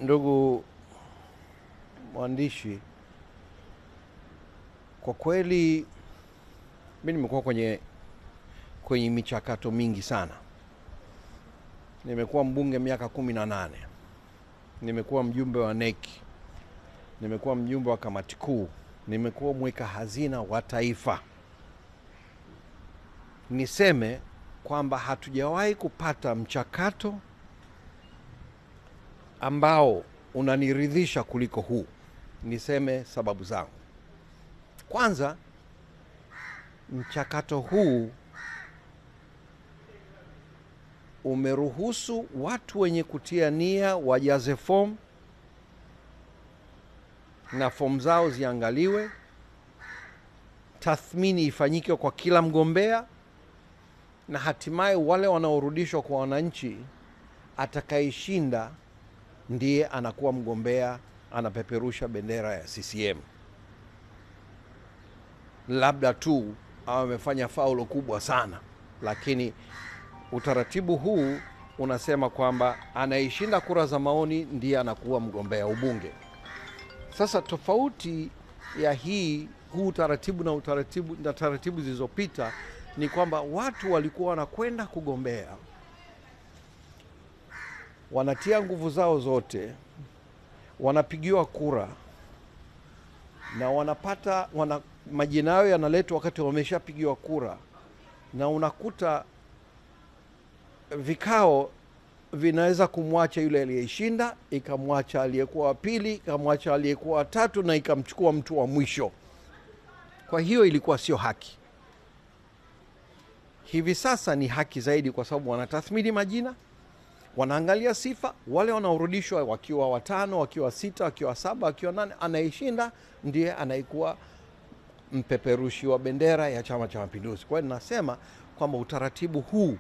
Ndugu mwandishi, kwa kweli mimi nimekuwa kwenye michakato mingi sana. Nimekuwa mbunge miaka 18. Nimekuwa mjumbe wa NEC. Nimekuwa mjumbe wa kamati kuu. Nimekuwa mweka hazina wa taifa. Niseme kwamba hatujawahi kupata mchakato ambao unaniridhisha kuliko huu. Niseme sababu zangu. Kwanza, mchakato huu umeruhusu watu wenye kutia nia wajaze fomu na fomu zao ziangaliwe, tathmini ifanyike kwa kila mgombea, na hatimaye wale wanaorudishwa kwa wananchi, atakayeshinda ndiye anakuwa mgombea, anapeperusha bendera ya CCM. Labda tu amefanya faulo kubwa sana, lakini utaratibu huu unasema kwamba anayeshinda kura za maoni ndiye anakuwa mgombea ubunge. Sasa tofauti ya huu utaratibu na taratibu zilizopita ni kwamba watu walikuwa wanakwenda kugombea, wanatia nguvu zao zote, wanapigiwa kura na majina yao yanaletwa wakati wameshapigiwa kura, na unakuta vikao vinaweza kumwacha yule aliyeshinda, ikamwacha aliyekuwa wa pili, ikamwacha aliyekuwa wa tatu, na ikamchukua mtu wa mwisho. Kwa hiyo ilikuwa sio haki. Hivi sasa ni haki zaidi, kwa sababu wanatathmini majina, wanaangalia sifa. Wale wanaorudishwa wakiwa 5, wakiwa 6, wakiwa 7, wakiwa 8, anayeshinda ndiye anaikuwa mpeperushi wa bendera ya Chama cha Mapinduzi. Kwa hiyo nasema kwamba utaratibu huu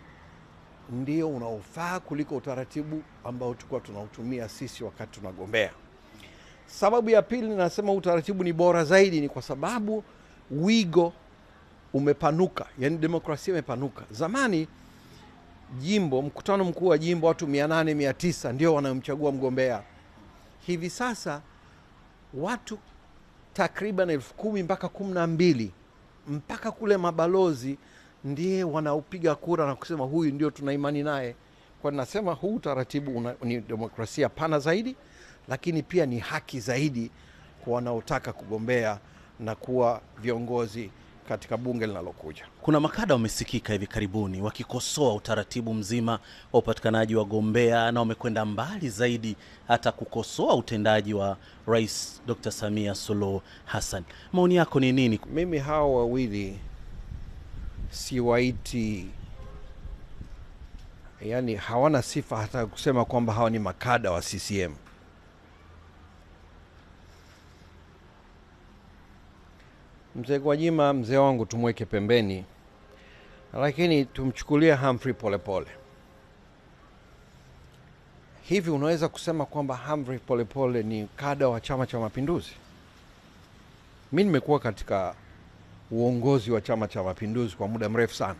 ndio unaofaa kuliko utaratibu ambao tulikuwa tunautumia sisi wakati tunagombea. Sababu ya pili nasema utaratibu ni bora zaidi ni kwa sababu wigo umepanuka, yani demokrasia imepanuka. Zamani mkutano mkuu wa jimbo watu 800, 900 ndio wanamchagua mgombea. Hivi sasa watu takriban 10,000 mpaka 12 mpaka kule mabalozi ndiye wanaupiga kura na kusema huyu ndio tuna imani naye. Kwa nasema huu utaratibu ni demokrasia pana zaidi, lakini pia ni haki zaidi kwa wanaotaka kugombea na kuwa viongozi katika bunge linalokuja. Kuna makada wamesikika hivi karibuni wakikosoa utaratibu mzima wa upatikanaji wa gombea, na wamekwenda mbali zaidi hata kukosoa utendaji wa Rais Dr. Samia Suluhu Hassan. Maoni yako ni nini? Mimi hao wawili siwaiti, yani hawana sifa hata kusema kwamba hawa ni makada wa CCM. Mzee Gwajima, mzee wangu, tumweke pembeni, lakini tumchukulie Humphrey Polepole. Hivi unaweza kusema kwamba Humphrey Polepole ni kada wa Chama cha Mapinduzi? Mimi nimekuwa katika uongozi wa Chama cha Mapinduzi kwa muda mrefu sana.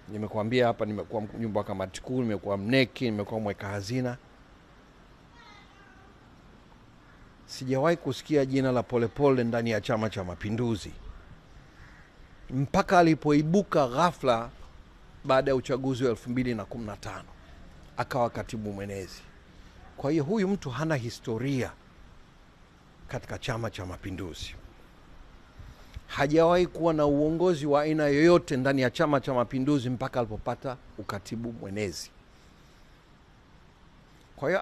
Nimekuambia hapa, nimekuwa mjumbe wa kamati kuu, nimekuwa mneki, nimekuwa mweka hazina. Sijawahi kusikia jina la Polepole ndani ya Chama cha Mapinduzi mpaka alipoibuka ghafla baada ya uchaguzi wa 2015 akawa katibu mwenezi. Kwa hiyo huyu mtu hana historia katika Chama cha Mapinduzi. Hajawahi kuwa na uongozi wa aina yoyote ndani ya Chama cha Mapinduzi mpaka alipopata ukatibu mwenezi. Kwa hiyo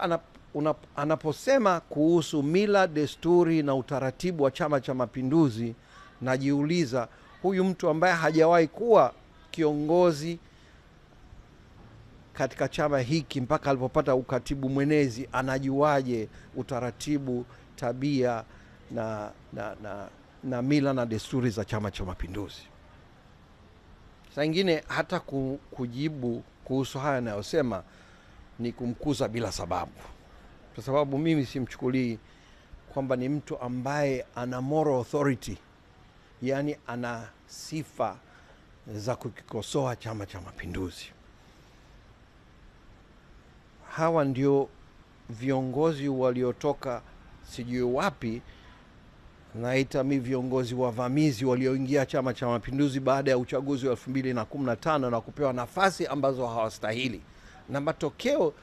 anaposema kuhusu mila, desturi na utaratibu wa Chama cha Mapinduzi, najiuliza huyu mtu ambaye hajawahi kuwa kiongozi katika chama hiki mpaka alipopata ukatibu mwenezi anajuaje utaratibu, tabia na mila na desturi za Chama cha Mapinduzi? Saa ingine hata kujibu kuhusu haya anayosema ni kumkuza bila sababu, kwa sababu mimi simchukulii kwamba ni mtu ambaye ana moral authority, yani ana sifa za kukikosoa Chama cha Mapinduzi. hawa ndio viongozi waliotoka sijui wapi, naita mi viongozi wavamizi walioingia Chama cha Mapinduzi baada ya uchaguzi wa 2015 na kupewa nafasi ambazo hawastahili, na matokeo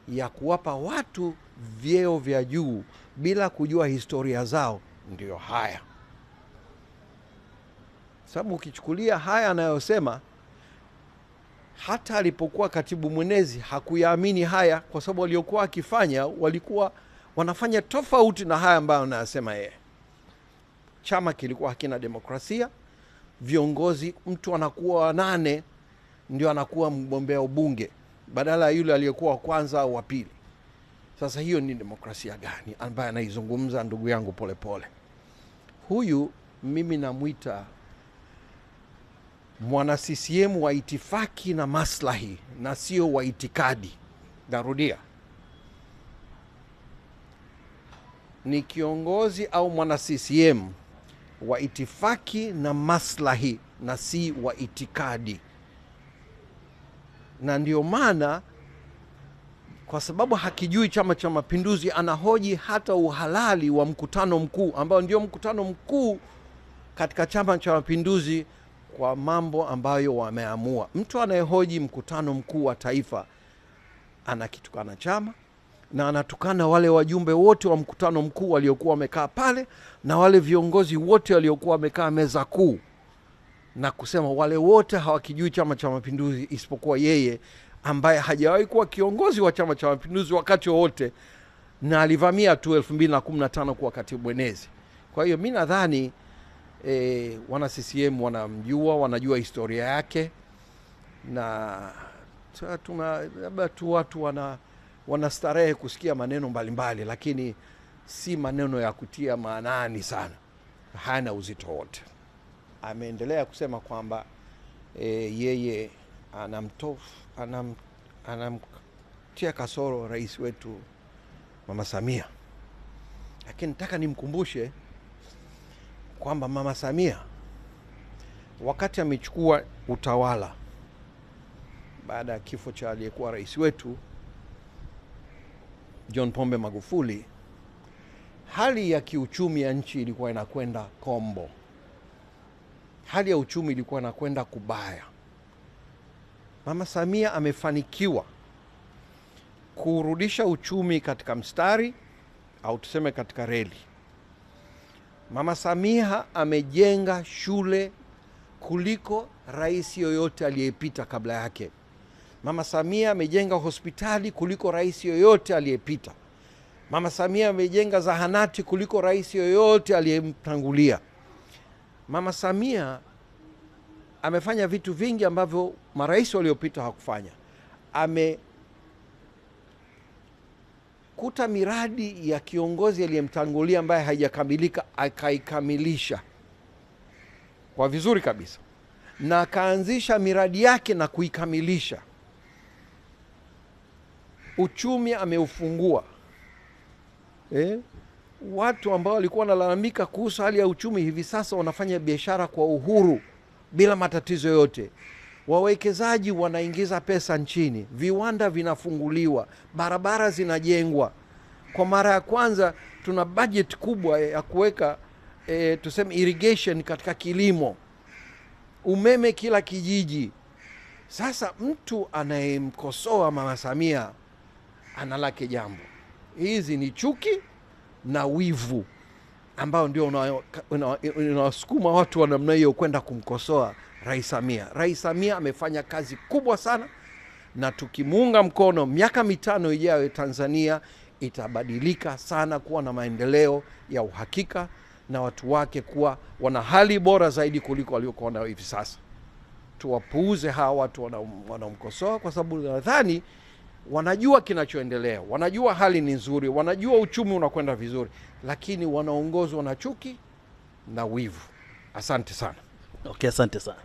ya kuwapa watu vyeo vya juu bila kujua historia zao ndio haya. Sababu ukichukulia haya anayosema, hata alipokuwa katibu mwenezi hakuyaamini haya, kwa sababu waliokuwa akifanya walikuwa wanafanya tofauti na haya ambayo anayasema yeye. Chama kilikuwa hakina demokrasia, viongozi, mtu anakuwa 8 ndio anakuwa mgombea ubunge badala ya yule aliyekuwa wa kwanza au wa pili. Sasa hiyo ni demokrasia gani ambayo anaizungumza ndugu yangu Polepole? Huyu mimi namuita mwana CCM wa itifaki na maslahi na sio wa itikadi. Narudia, ni kiongozi au mwana CCM wa itifaki na maslahi na si wa itikadi. Na ndio maana, kwa sababu hakijui Chama cha Mapinduzi, anahoji hata uhalali wa mkutano mkuu ambao ndio mkutano mkuu katika Chama cha Mapinduzi kwa mambo ambayo wameamua. Mtu anayehoji mkutano mkuu wa taifa anakitukana chama na anatukana wale wajumbe wote wa mkutano mkuu waliokuwa wamekaa pale na wale viongozi wote waliokuwa wamekaa meza kuu, na kusema wale wote hawakijui Chama cha Mapinduzi isipokuwa yeye ambaye hajawahi kuwa kiongozi wa Chama cha Mapinduzi wakati wote, na alivamia tu 2015 kuwa katibu mwenezi. Kwa hiyo mimi nadhani wana CCM wanamjua, wanajua historia yake, na labda tu watu wanastarehe kusikia maneno mbalimbali, lakini si maneno ya kutia maanani sana, hana uzito wote. Ameendelea kusema kwamba yeye anamtia kasoro rais wetu Mama Samia, lakini nataka nimkumbushe kwamba Mama Samia wakati amechukua utawala baada ya kifo cha aliyekuwa rais wetu John Pombe Magufuli, hali ya kiuchumi ya nchi ilikuwa inakwenda kombo. Hali ya uchumi ilikuwa inakwenda kubaya. Mama Samia amefanikiwa kurudisha uchumi katika mstari, au tuseme katika reli. Mama Samia amejenga shule kuliko rais yoyote aliyepita kabla yake. Mama Samia amejenga hospitali kuliko rais yoyote aliyepita. Mama Samia amejenga zahanati kuliko rais yoyote aliyemtangulia. Mama Samia amefanya vitu vingi ambavyo marais waliopita hawakufanya. Amekuta miradi ya kiongozi aliyemtangulia ambaye haijakamilika akaikamilisha kwa vizuri kabisa, na akaanzisha miradi yake na kuikamilisha. Uchumi ameufungua. Watu ambao walikuwa wanalalamika kuhusu hali ya uchumi hivi sasa wanafanya biashara kwa uhuru bila matatizo yote. Wawekezaji wanaingiza pesa nchini, viwanda vinafunguliwa, barabara zinajengwa. Kwa mara ya kwanza tuna budget kubwa ya kuweka tuseme irrigation katika kilimo, umeme kila kijiji. Sasa mtu anayemkosoa Mama Samia analake jambo. Hizi ni chuki na wivu ambao ndio unawasukuma watu wa namna hiyo kwenda kumkosoa Rais Samia. Rais Samia amefanya kazi kubwa sana, na tukimuunga mkono, miaka 5 ijayo Tanzania itabadilika sana kuwa na maendeleo ya uhakika, na watu wake kuwa wana hali bora zaidi kuliko waliokuwa nayo hivi sasa. Tuwapuuze hawa watu wanaomkosoa, kwa sababu nadhani wanajua kinachoendelea, wanajua hali ni nzuri, wanajua uchumi unakwenda vizuri, lakini wanaongozwa na chuki na wivu. Asante sana. Okay, asante sana.